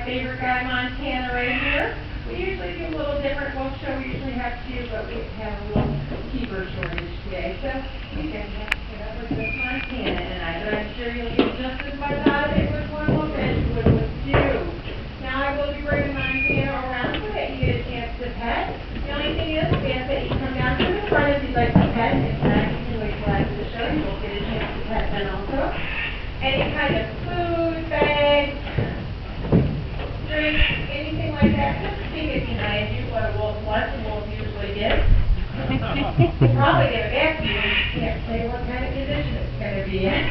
my favorite guy, Montana, right here. We usually do a little different wolf show. We usually have two, but we have a little keeper shortage today. So we can put up with this Montana tonight. But I'm sure you'll get just as much out of it with one wolf as you would with two. Now I will be bringing Montana around so that you get a chance to pet. The only thing is, we ask that you come down to the front if you'd like to pet. If not, you can wait till after the show. You will get a chance to pet then also. Any kind of food, bags, drinks, anything like that, just stick it behind you. What a wolf wants, a wolf usually gets. He'll probably get it back to you. You can't say what kind of condition it's going to be in.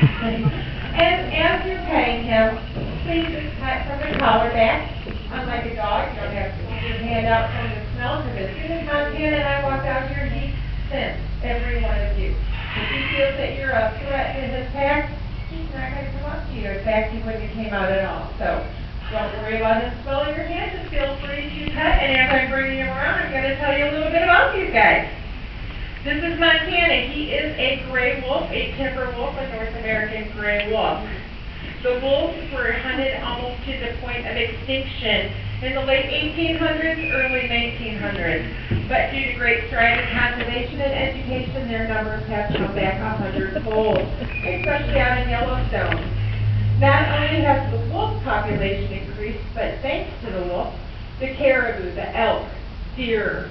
And as you're petting him, please just pat from the collar back. Unlike a dog, you don't have to hold your hand out from the smell, because as soon as Montana and I walked out here, he sensed every one of you. If he feels that you're a threat to his pack, he's not going to come up to you. In fact, he wouldn't have came out at all. So don't worry about him smelling your hand. Just feel free to pet. And as I'm bringing him around, I'm going to tell you a little bit about these guys. This is Montana. He is a gray wolf, a timber wolf, a North American gray wolf. The wolves were hunted almost to the point of extinction in the late 1800s, early 1900s. But due to great strides in conservation and education, their numbers have come back 100-fold, especially out in Yellowstone. Not only has the wolf population increased, but thanks to the wolf, the caribou, the elk, deer,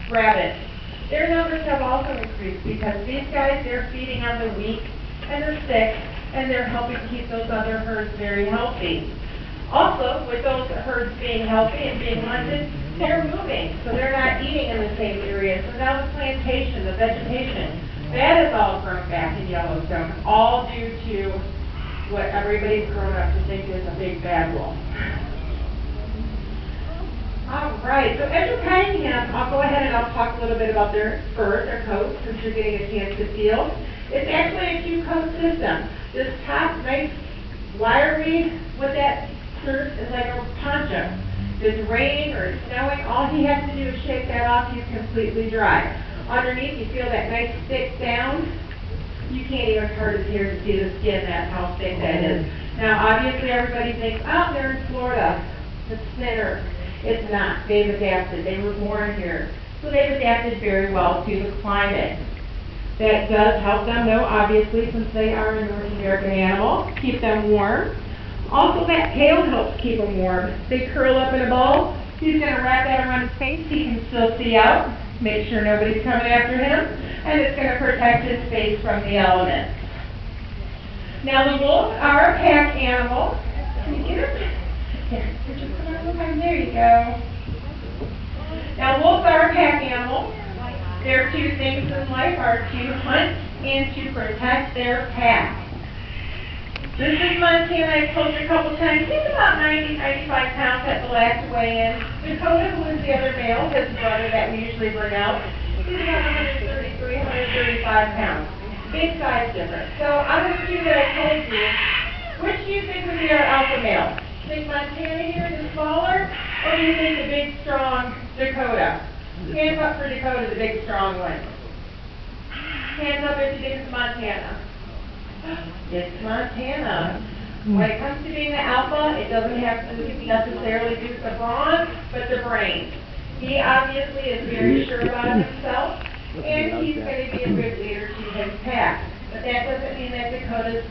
rabbits, their numbers have also increased because these guys, they're feeding on the weak and the sick, and they're helping keep those other herds very healthy. Also, with those herds being healthy and being hunted, they're moving, so they're not eating in the same area. So now the plantation, the vegetation, that is all grown back in Yellowstone, all due to what everybody's grown up to think is a big bad wolf. All right, so as you're petting him, I'll go ahead and I'll talk a little bit about their fur, their coat, since you're getting a chance to feel. It's actually a two-coat system. This top, nice, wiry, what that serves is like a poncho. If it's raining or it's snowing, all he has to do is shake that off, he's completely dry. Underneath, you feel that nice thick down. You can't even hurt his ear to see the skin, that's how thick that is. Now, obviously, everybody thinks, oh, they're in Florida. It's thinner. It's not. They've adapted. They were born here. So they've adapted very well to the climate. That does help them, though, obviously, since they are a North American animal, keep them warm. Also, that tail helps keep them warm. They curl up in a ball. He's going to wrap that around his face. He can still see out, make sure nobody's coming after him, and it's going to protect his face from the elements. Now, the wolves are a pack animal. Can you get him? Here, just come on, there you go. Now, wolves are a pack animal. Their two things in life are to hunt and to protect their pack. This is Montana. I've told you a couple times. He's about 90, 95 pounds at the last weigh-in. Dakota, who is the other male, his brother that we usually bring out, he's about 133, 135 pounds. Big size difference. So out of the two that I told you, which do you think would be our alpha male? Think Montana here, the smaller, or do you think the big, strong Dakota? Hands up for Dakota, the big, strong one. Hands up if you think it's Montana. It's Montana. When it comes to being the alpha, it doesn't have to necessarily do with the brawn, but the brain. He obviously is very sure about himself, and he's going to be a good leader to his pack. But that doesn't mean that Dakota's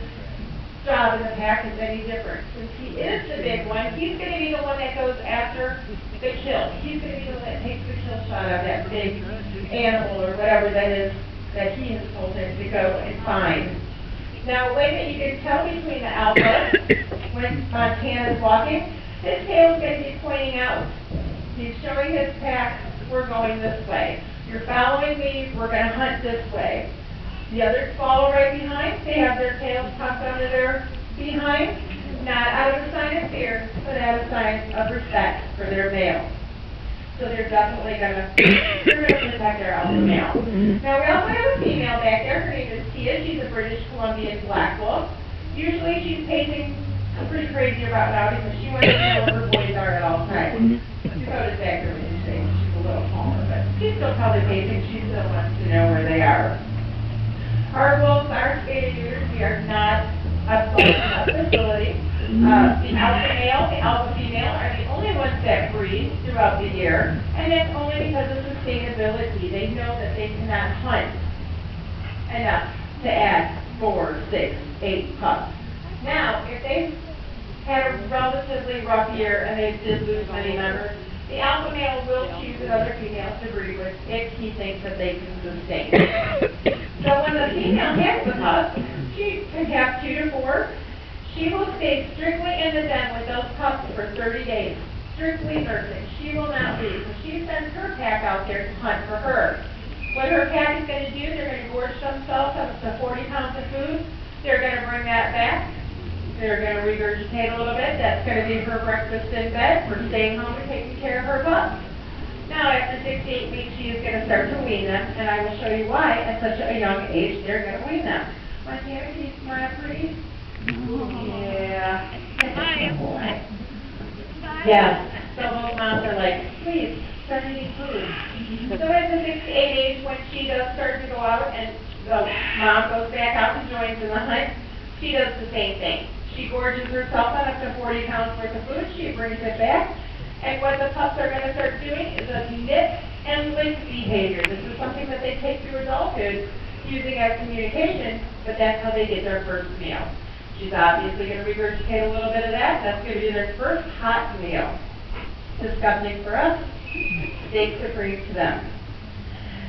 job in the pack is any different. Since he is the big one, he's going to be the one that goes after the kill. He's going to be the one that takes the kill shot of that big animal or whatever that is that he has told him to go and find. Now, a way that you can tell between the alpha when Montana is walking, his tail is going to be pointing out. He's showing his pack, we're going this way. You're following me, we're going to hunt this way. The others follow right behind. They have their tails tucked under their behind, not out of a sign of fear, but out of a sign of respect for their male. So they're definitely going to protect their alpha male. Now, we also have a female back there. Her name is Tia. She's a British Columbian black wolf. Usually she's pacing pretty crazy about now because she wants to know where her boys are at all times. Dakota's back there when you say she's a little calmer, but she's still probably pacing. She still wants to know where they are. Our wolves are spayed and neutered. We are not a facility. The alpha male, the alpha female are the only ones that breed throughout the year, and that's only because of sustainability. They know that they cannot hunt enough to add 4, 6, 8 pups. Now, if they had a relatively rough year and they did lose many members, the alpha male will choose another female to breed with if he thinks that they can sustain. So when the female has the pups, she can have 2 to 4. She will stay strictly in the den with those pups for 30 days, strictly nursing. She will not leave. So she sends her pack out there to hunt for her. What her pack is going to do, they're going to gorge themselves up to 40 pounds of food. They're going to bring that back. They're going to regurgitate a little bit. That's going to be her breakfast in bed. We're staying home and taking care of her pups. Now, after 6 to 8 weeks, she is going to start to wean them, and I will show you why at such a young age they're going to wean them. Montana, can you smile, please? Yeah. Hi. Yes. So those moms are like, please, start eating food. So at the 6 to 8 age, when she does start to go out and the mom goes back out and joins in the hunt, she does the same thing. She gorges herself on up to 40 pounds worth of food. She brings it back. And what the pups are going to start doing is a nip and lick behavior. This is something that they take through adulthood using as communication, but that's how they get their first meal. She's obviously going to regurgitate a little bit of that. That's going to be their first hot meal. Disgusting for us, steak supreme to them.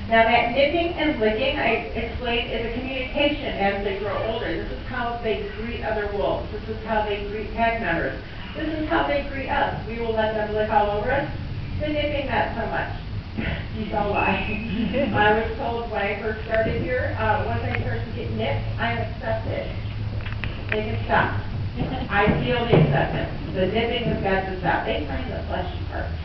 Now that nipping and licking, I explained, is a communication as they grow older. This is how they greet other wolves. This is how they greet pack members. This is how they greet us. We will let them lick all over us. The nipping, not so much. You don't lie. I was told when I first started here, once I started to get nipped, I'm accepted. They can stop. I feel the acceptance. The nipping has got to stop. They find the fleshy parts.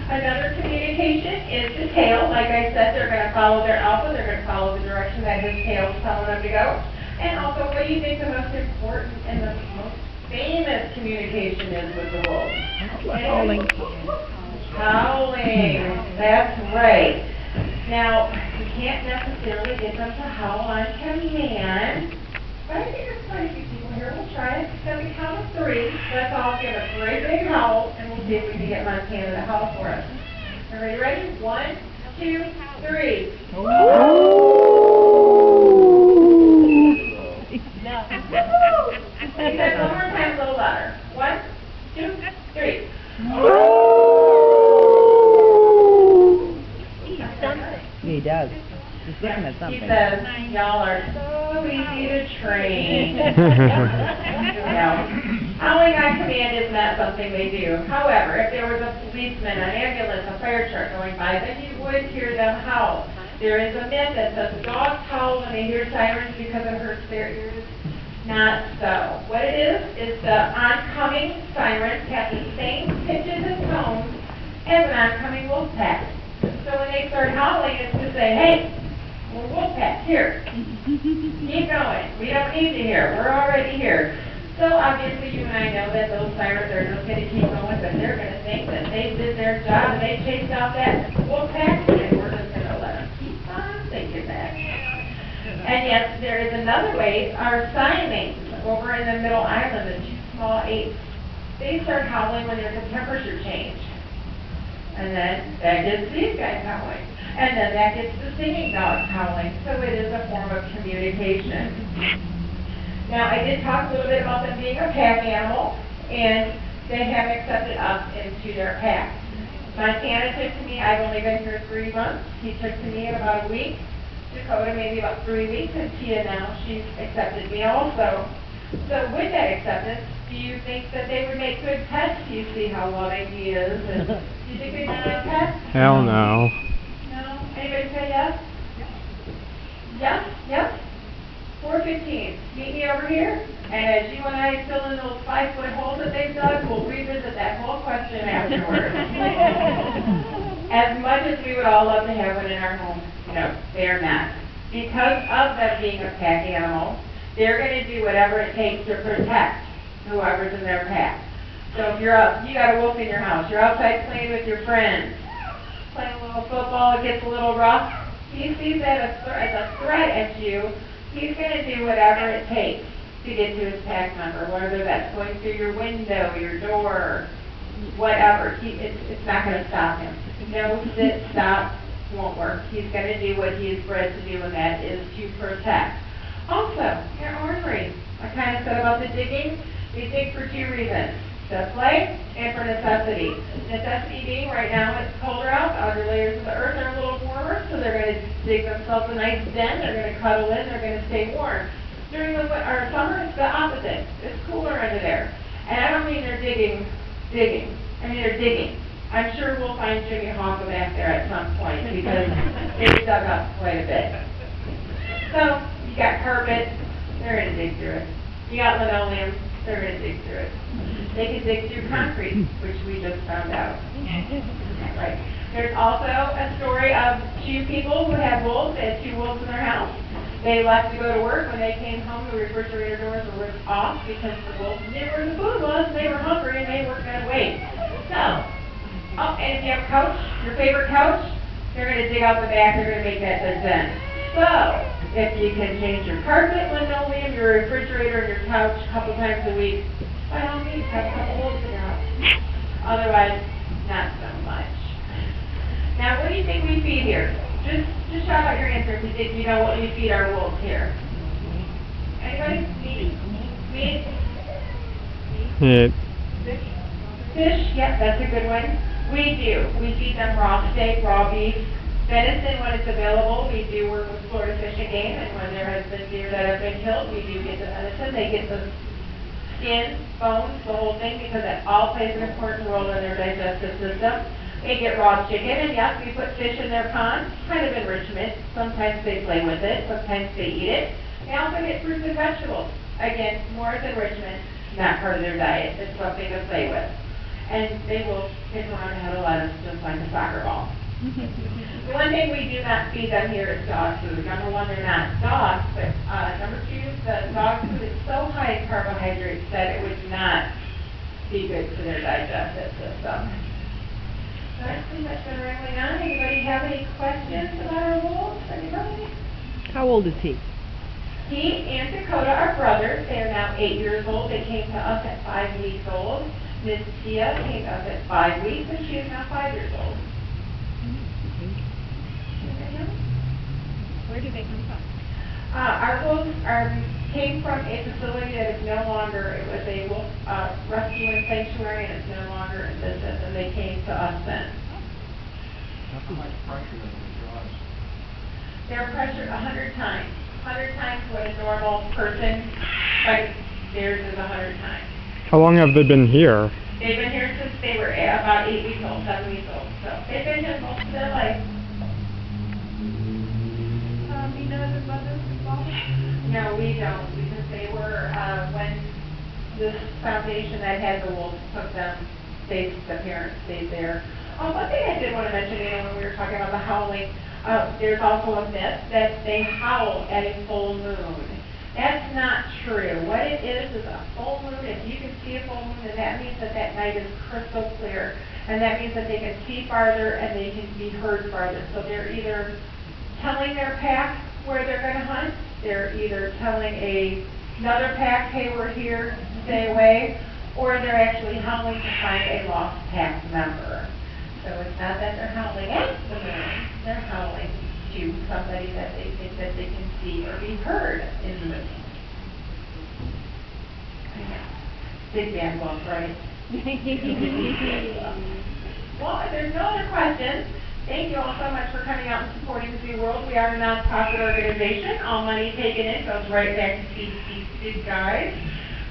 Another communication is the tail. Like I said, they're going to follow their alpha. They're going to follow the direction that his tail is telling them to go. And also, what do you think the most important and the most famous communication is with the wolves? Howling. Howling. That's right. Now, you can't necessarily get them to howl on command, but I think there's quite a few people here. We'll try it. So we count to 3. Let's all give a great big howl, and we'll see if we can get Montana to howl for us. Are you ready? 1, 2, 3. No. Say that one more time, a little louder. 1, 2, 3. He does. He's looking at something. He says, y'all are so easy to train. Howling on command is not something they do. However, if there was a policeman, an ambulance, a fire truck going by, then you would hear them howl. There is a myth that says dogs howl when they hear sirens because it hurts their ears. Not so. What it is the oncoming sirens have the same pitches and tones as an oncoming wolf pack. So when they start howling, it's to say, hey, we're wolf pack, here. Keep going. We don't need you here. We're already here. So obviously you and I know that those sirens are just going to keep going, but they're going to think that they did their job and they chased out that wolf pack, and we're just going to let them keep on thinking that. And yes, there is another way. Our Siamese over in the middle island, the 2 small 8s, they start howling when there's a temperature change. And then that gets these guys howling. And then that gets the singing dogs howling. So it is a form of communication. Now, I did talk a little bit about them being a pack animal, and they have accepted us into their pack. Montana took to me, I've only been here 3 months. He took to me in about a week. Dakota maybe about 3 weeks, and Tia now, she's accepted me also. So with that acceptance, do you think that they would make good pets? You see how loving he is. And do you think they'd be good pets? Hell no. No? Anybody say yes? Yes? Yes? 4:15. Meet me over here. And as you and I fill in those 5-foot holes that they've dug, we'll revisit that whole question afterwards. As much as we would all love to have one in our home, no, they're not. Because of them being a pack animal, they're going to do whatever it takes to protect whoever's in their pack. So if you're up, you got a wolf in your house, you're outside playing with your friends, playing a little football, it gets a little rough, he sees that as a threat at you, he's going to do whatever it takes to get to his pack member, whether that's going through your window, your door, whatever. It's not going to stop him. No, sit, stop, won't work. He's going to do what he is bred to do, and that is to protect. Also, your ornery. I kind of said about the digging. They dig for two reasons: to play and for necessity. Necessity being right now it's colder out, the outer layers of the earth are a little warmer, so they're going to dig themselves a nice den, they're going to cuddle in, they're going to stay warm. During the summer, it's the opposite. It's cooler under there. And I don't mean they're digging. I mean they're digging. I'm sure we'll find Jimmy Hoffa back there at some point because they've dug up quite a bit. So, you got carpet, they're going to dig through it. You got linoleum, they're going to dig through it. They can dig through concrete, which we just found out. Right. There's also a story of two people who had wolves. They had two wolves in their house. They left to go to work. When they came home, the refrigerator doors were ripped off because the wolves knew where the food was, and they were hungry, and they weren't going to wait. So, and if you have a couch, your favorite couch, they're going to dig out the back, they're going to make that their den. So, if you can change your carpet, linoleum, your refrigerator, and your couch a couple times a week, by all means, have a couple wolves in your house. Otherwise, not so much. Now, what do you think we feed here? Just shout out your answer if you think you know what we feed our wolves here. Anybody? Meat? Yeah. Fish? Yep, that's a good one. We do. We feed them raw steak, raw beef. Venison, when it's available, we do work with Florida Fish and Game, and when there has been deer that have been killed, we do get the venison. They get the skin, bones, the whole thing, because that all plays an important role in their digestive system. They get raw chicken, and yes, we put fish in their pond, kind of enrichment. Sometimes they play with it, sometimes they eat it. They also get fruits and vegetables. Again, more as enrichment, not part of their diet. It's something to play with. And they will kick around a head of lettuce just like a soccer ball. The one thing we do not feed them here is dog food. Number one, they're not dogs, but number two, the dog food is so high in carbohydrates that it would not be good for their digestive system. So that's pretty much been rambling on. Anybody have any questions about our wolves? Anybody? How old is he? He and Dakota are brothers. They are now 8 years old. They came to us at 5 weeks old. Miss Tia came to us at 5 weeks, and she is now 5 years old. Where do they come from? Our wolves came from a facility that is no longer, it was a wolf rescue and sanctuary, and it's no longer in business, and they came to us then. How much pressure does it draw? They're pressured 100 times. 100 times what a normal person, like theirs is 100 times. How long have they been here? They've been here since they were about 8 weeks old, 7 weeks old. So they've been here most of their life. You know the brothers involved? No, we don't, because they were, when this foundation that had the wolves took them, the parents stayed there. One thing I did want to mention, when we were talking about the howling, there's also a myth that they howl at a full moon. That's not true. What it is a full moon. If you can see a full moon, then that means that that night is crystal clear. And that means that they can see farther and they can be heard farther. So they're either telling their pack where they're going to hunt, they're either telling another pack, hey, we're here, stay away, or they're actually howling to find a lost pack member. So it's not that they're howling at the moon, they're howling to somebody that they think that they can see or be heard in the moon. Big bad book, right? Well, if there's no other questions, thank you all so much for coming out and supporting the Zoo World. We are a non-profit organization. All money taken in goes right back to feed these big guys.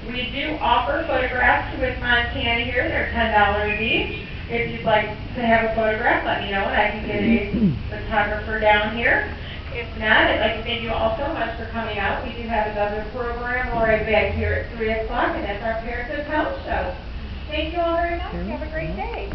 We do offer photographs with Montana here. They're $10 each. If you'd like to have a photograph, let me know and I can get a photographer down here. If not, I'd like to thank you all so much for coming out. We do have another program right back here at 3 o'clock, and that's our Parents of Health show. Thank you all very much. Have a great day.